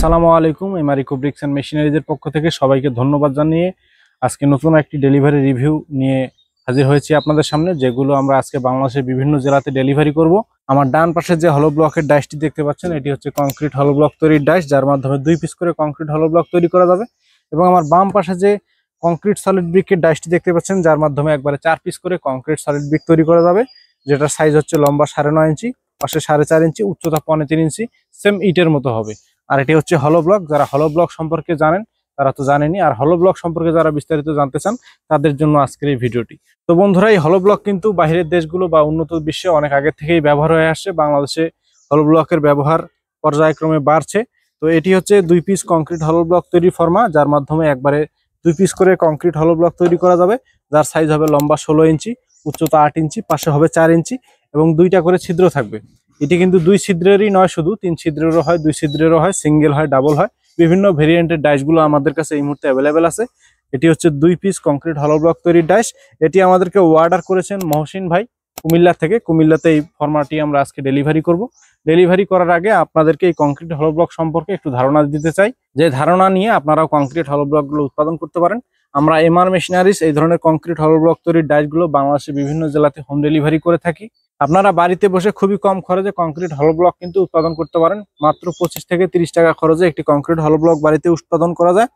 আসসালামু আলাইকুম। এমআরইকো bricks and মেশিনারিজের পক্ষ থেকে সবাইকে ধন্যবাদ জানিয়ে আজকে নতুন একটি ডেলিভারি রিভিউ নিয়ে হাজির হয়েছি আপনাদের সামনে, যেগুলো আমরা আজকে বাংলাদেশের বিভিন্ন জেলাতে ডেলিভারি করব। আমার ডান পাশে যে হলো ব্লকের ডাইসটি দেখতে পাচ্ছেন, এটি হচ্ছে কংক্রিট হলো ব্লক তৈরির ডাইস, যার মাধ্যমে 2 পিস করে কংক্রিট হলো ব্লক তৈরি করা যাবে। এবং আমার বাম পাশে যে কংক্রিট সলিড ব্রিকের ডাইসটি দেখতে পাচ্ছেন, যার মাধ্যমে একবারে 4 পিস করে কংক্রিট সলিড ব্রিক তৈরি করা যাবে, যেটার সাইজ হচ্ছে লম্বা 9.5 ইঞ্চি, পাশে 4.5 ইঞ্চি, উচ্চতা 3.5 ইঞ্চি, সেম ইটের মতো হবে। আর এটি হচ্ছে হলো ব্লক। যারা হলো ব্লক সম্পর্কে জানেন তারা তো জানেনই, আর হলো ব্লক সম্পর্কে যারা বিস্তারিত জানতে চান তাদের জন্য আজকের এই ভিডিওটি। তো বন্ধুরা, এই হলো ব্লক কিন্তু বাইরের দেশগুলো বা উন্নত বিশ্বে অনেক আগে থেকেই ব্যবহার হয়ে আসছে। বাংলাদেশে হলো ব্লকের ব্যবহার পর্যায়ক্রমে বাড়ছে। তো এটি হচ্ছে 2 পিস কংক্রিট হলো ব্লক তৈরি ফর্মা, যার মাধ্যমে একবারে 2 পিস করে কংক্রিট হলো ব্লক তৈরি করা যাবে, যার সাইজ হবে লম্বা 16 ইঞ্চি, উচ্চতা 8 ইঞ্চি, পাশে হবে 4 ইঞ্চি এবং 2টা করে ছিদ্র থাকবে। এটি কিন্তু 2 ছিদ্রেরই নয়, শুধু 3 ছিদ্রেরও হয়, 2 ছিদ্রেরও হয়, সিঙ্গেল হয়, ডাবল হয়। বিভিন্ন ভেরিয়েন্টের ডাইসগুলো আমাদের কাছে এই মুহূর্তে অ্যাভেলেবেল আছে। এটি হচ্ছে 2 পিস কংক্রিট হলো ব্লক তৈরির ডাইস। এটি আমাদেরকে অর্ডার করেছেন মহসিন ভাই কুমিল্লা থেকে। কুমিল্লাতে এই ফর্মাটি আমরা আজকে ডেলিভারি করব। ডেলিভারি করার আগে আপনাদেরকে এই কংক্রিট হলো ব্লক সম্পর্কে একটু ধারণা দিতে চাই, যে ধারণা নিয়ে আপনারাও কংক্রিট হলো ব্লকগুলো উৎপাদন করতে পারেন। আমরা এমআর মেশিনারিজ এই ধরনের কংক্রিট হলো ব্লক তৈরির ডাইসগুলো বাংলাদেশের বিভিন্ন জেলাতে হোম ডেলিভারি করে থাকি। আপনারা বাড়িতে বসে খুবই কম খরচে কংক্রিট হলো ব্লক কিন্তু উৎপাদন করতে পারেন। মাত্র 25 থেকে 30 টাকা খরচে একটি কংক্রিট হলো ব্লক বাড়িতে উৎপাদন করা যায়।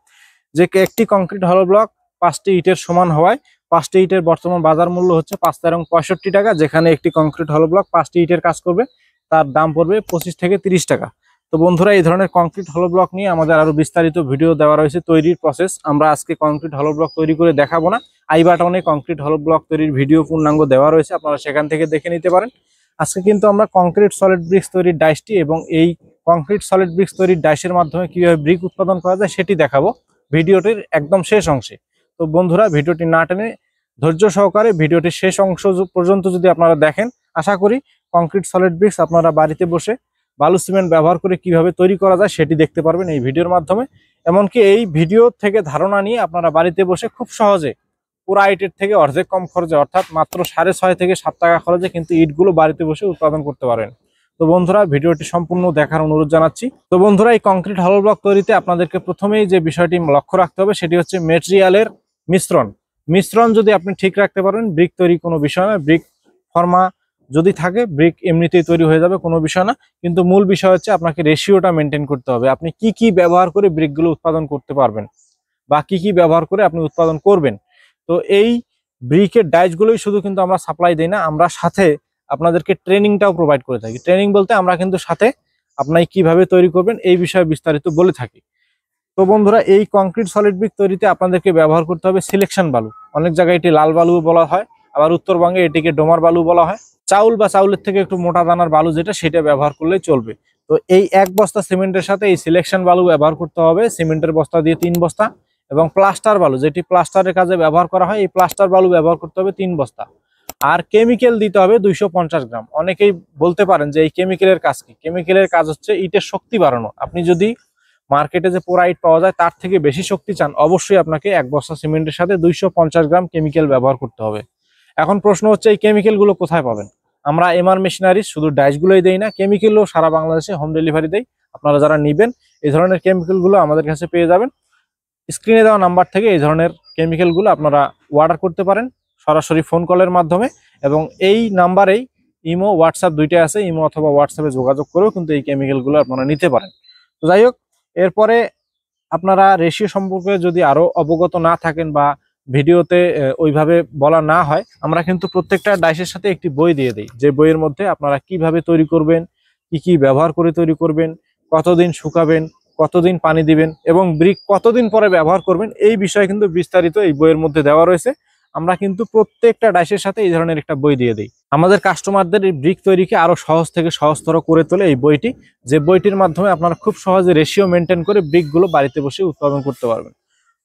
যে একটি কংক্রিট হলো ব্লক 5টি ইটের সমান হওয়ায় 5টি ইটের বর্তমান বাজার মূল্য হচ্ছে 5.65 টাকা। যেখানে একটি কংক্রিট হলো ব্লক 5টি ইটের কাজ করবে, তার দাম পড়বে 25 থেকে 30 টাকা। তো বন্ধুরা, এই ধরনের কংক্রিট হলো ব্লক নিয়ে আমাদের আরো বিস্তারিত ভিডিও দেওয়া রয়েছে, তৈরির প্রসেস। আমরা আজকে কংক্রিট হলো ব্লক তৈরি করে দেখাবো না। আই বাটনে কংক্রিট হলো ব্লক তৈরির ভিডিও পূর্ণাঙ্গ দেওয়া রয়েছে, আপনারা সেখান থেকে দেখে নিতে পারেন। আজকে কিন্তু আমরা কংক্রিট সলিড ব্রিক্স তৈরির ডাইসটি এবং এই কংক্রিট সলিড ব্রিক্স তৈরির ডাইসের মাধ্যমে কিভাবে ব্রিক উৎপাদন করা যায় সেটি দেখাবো ভিডিওটির একদম শেষ অংশে। তো বন্ধুরা, ভিডিওটি না টেনে ধৈর্য সহকারে ভিডিওটির শেষ অংশ পর্যন্ত যদি আপনারা দেখেন, আশা করি কংক্রিট সলিড ব্রিক্স আপনারা বাড়িতে বসে বালু সিমেন্ট ব্যবহার করে কিভাবে তৈরি করা যায় সেটি দেখতে পারবেন এই ভিডিওর মাধ্যমে। এমনকি এই ভিডিও থেকে ধারণা নিয়ে আপনারা বাড়িতে বসে খুব সহজে পুরা ইটের থেকে অর্ধেক কম খরচে, অর্থাৎ মাত্র 6.5 থেকে 7 টাকা খরচে কিন্তু ইটগুলো বাড়িতে বসে উৎপাদন করতে পারেন। তো বন্ধুরা, ভিডিওটি সম্পূর্ণ দেখার অনুরোধ জানাচ্ছি। তো বন্ধুরা, এই কংক্রিট হলো ব্লক তৈরিতে আপনাদেরকে প্রথমেই যে বিষয়টি লক্ষ্য রাখতে হবে সেটি হচ্ছে মেটেরিয়ালের মিশ্রণ যদি আপনি ঠিক রাখতে পারেন, ব্রিক তৈরি কোনো বিষয় না। ব্রিক ফর্মা যদি থাকে, ব্রিক এমনিতেই তৈরি হয়ে যাবে, কোনো বিষয় না। কিন্তু মূল বিষয় হচ্ছে আপনাকে রেশিওটা মেনটেন করতে হবে। আপনি কি কি ব্যবহার করে ব্রিকগুলো উৎপাদন করতে পারবেন বা কি কি ব্যবহার করে আপনি উৎপাদন করবেন। তো এই ব্রিকের ডাইসগুলোই শুধু কিন্তু আমরা সাপ্লাই দিই না, আমরা সাথে আপনাদেরকে ট্রেনিংটাও প্রোভাইড করে থাকি। ট্রেনিং বলতে আমরা কিন্তু সাথে আপনাকে কিভাবে তৈরি করবেন এই বিষয়ে বিস্তারিত বলে থাকি। তো বন্ধুরা, এই কংক্রিট সলিড ব্রিক তৈরিতে আপনাদেরকে ব্যবহার করতে হবে সিলেকশন বালু। অনেক জায়গায় এটি লাল বালু বলা হয়, আবার উত্তরবঙ্গে এটিকে ডোমার বালু বলা হয়। চাউল বা চাউলের থেকে একটু মোটা দানার বালু যেটা, সেটা ব্যবহার করলেই চলবে। তো এই 1 বস্তা সিমেন্টের সাথে এই সিলেকশন বালু ব্যবহার করতে হবে। সিমেন্টের বস্তা দিয়ে 3 বস্তা এবং প্লাস্টার বালু, যেটি প্লাস্টারের কাজে ব্যবহার করা হয়, এই প্লাস্টার বালু ব্যবহার করতে হবে 3 বস্তা। আর কেমিক্যাল দিতে হবে 250 গ্রাম। অনেকেই বলতে পারেন যে এই কেমিক্যালের কাজ কি? কেমিক্যালের কাজ হচ্ছে ইটের শক্তি বাড়ানো। আপনি যদি মার্কেটে যে পোড়া ইট পাওয়া যায় তার থেকে বেশি শক্তি চান, অবশ্যই আপনাকে 1 বস্তা সিমেন্টের সাথে 250 গ্রাম কেমিক্যাল ব্যবহার করতে হবে। এখন প্রশ্ন হচ্ছে, এই কেমিক্যালগুলো কোথায় পাবেন? আমরা এমআর মেশিনারিজ শুধু ডাইসগুলোই দেই না, কেমিক্যালও সারা বাংলাদেশে হোম ডেলিভারি দেই। আপনারা যারা নেবেন এই ধরনের কেমিক্যালগুলো আমাদের কাছে পেয়ে যাবেন। স্ক্রিনে দেওয়া নাম্বার থেকে এই ধরনের কেমিক্যালগুলো আপনারা অর্ডার করতে পারেন সরাসরি ফোন কলের মাধ্যমে, এবং এই নাম্বারেই ইমো হোয়াটসঅ্যাপ দুইটাই আছে, ইমো অথবা হোয়াটসঅ্যাপে যোগাযোগ করেও কিন্তু এই কেমিক্যালগুলো আপনারা নিতে পারেন। তো যাই হোক, এরপরে আপনারা রেশিও সম্পর্কে যদি আরো অবগত না থাকেন বা ভিডিওতে ওইভাবে বলা না হয়, আমরা কিন্তু প্রত্যেকটা ডাইসের সাথে একটি বই দিয়ে দিই, যে বইয়ের মধ্যে আপনারা কিভাবে তৈরি করবেন, কি কি ব্যবহার করে তৈরি করবেন, কতদিন শুকাবেন, কতদিন পানি দিবেন এবং ব্রিক কতদিন পরে ব্যবহার করবেন, এই বিষয়ে কিন্তু বিস্তারিত এই বইয়ের মধ্যে দেওয়া রয়েছে। আমরা কিন্তু প্রত্যেকটা ডাইসের সাথে এই ধরনের একটা বই দিয়ে দিই। আমাদের কাস্টমারদের এই ব্রিক তৈরিকে আরো সহজ থেকে সহজতর করে তোলে এই বইটি, যে বইটির মাধ্যমে আপনারা খুব সহজে রেশিও মেনটেন করে ব্রিকগুলো বাড়িতে বসে উৎপাদন করতে পারবেন।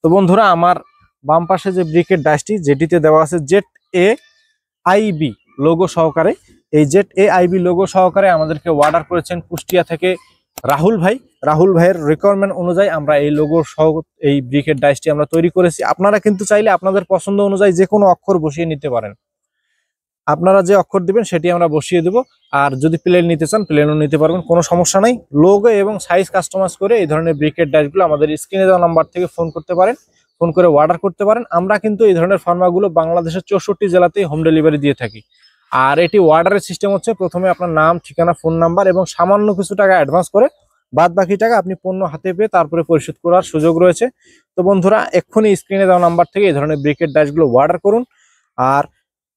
তো বন্ধুরা, আমার বাম পাশে যে ব্রিকের ডাইসটি, যেটিতে দেওয়া আছে ZAIB লোগো সহকারে, এই ZAIB লোগো সহকারে আমাদেরকে অর্ডার করেছেন কুষ্টিয়া থেকে রাহুল ভাইয়ের রিকোয়ারমেন্ট অনুযায়ী আমরা এই লোগো সহ এই ব্রিকের ডাইসটি আমরা তৈরি করেছি। আপনারা কিন্তু চাইলে আপনাদের পছন্দ অনুযায়ী যে কোনো অক্ষর বসিয়ে নিতে পারেন। আপনারা যে অক্ষর দিবেন সেটি আমরা বসিয়ে দেব। আর যদি প্লেন নিতে চান প্লেনও নিতে পারবেন, কোনো সমস্যা নাই। লোগো এবং সাইজ কাস্টমাইজ করে এই ধরনের ব্রিকেট ডাইসগুলো আমাদের স্ক্রিনে দেওয়া নাম্বার থেকে ফোন করতে পারেন, ফোন করে অর্ডার করতে পারেন। আমরা কিন্তু এই ধরনের ফার্মাগুলো বাংলাদেশের 64 জেলাতেই হোম ডেলিভারি দিয়ে থাকি। আর এটি অর্ডারের সিস্টেম হচ্ছে, প্রথমে আপনার নাম, ঠিকানা, ফোন নাম্বার এবং সামান্য কিছু টাকা অ্যাডভান্স করে বাদ বাকি টাকা আপনি পণ্য হাতে পেয়ে তারপরে পরিশোধ করার সুযোগ রয়েছে। তো বন্ধুরা, এক্ষুনি স্ক্রিনে দেওয়া নাম্বার থেকে এই ধরনের ব্রিকেট ডাইসগুলো অর্ডার করুন আর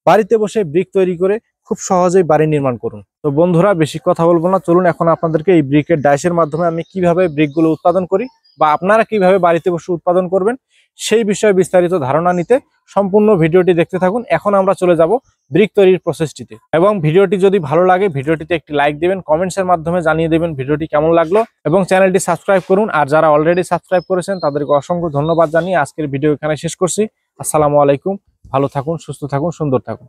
বাড়িতে বসে ব্রিক তৈরি করে খুব সহজেই বাড়ি নির্মাণ করুন। তো বন্ধুরা, বেশি কথা বলবো না, চলুন এখন আপনাদেরকে এই ব্রিকেট ডাইসের মাধ্যমে আমি কিভাবে ব্রিকগুলো উৎপাদন করি বা আপনারা কিভাবে বাড়িতে বসে উৎপাদন করবেন সেই বিষয়ে বিস্তারিত ধারণা নিতে সম্পূর্ণ ভিডিওটি দেখতে থাকুন। এখন আমরা চলে যাব ব্রিক তৈরির প্রসেসটিতে, এবং ভিডিওটি যদি ভালো লাগে ভিডিওটিতে একটি লাইক দিবেন, কমেন্টসের মাধ্যমে জানিয়ে দেবেন ভিডিওটি কেমন লাগলো, এবং চ্যানেলটি সাবস্ক্রাইব করুন। আর যারা অলরেডি সাবস্ক্রাইব করেছেন তাদেরকে অসংখ্য ধন্যবাদ জানিয়ে আজকের ভিডিও এখানে শেষ করছি। আসসালামু আলাইকুম। ভালো থাকুন, সুস্থ থাকুন, সুন্দর থাকুন।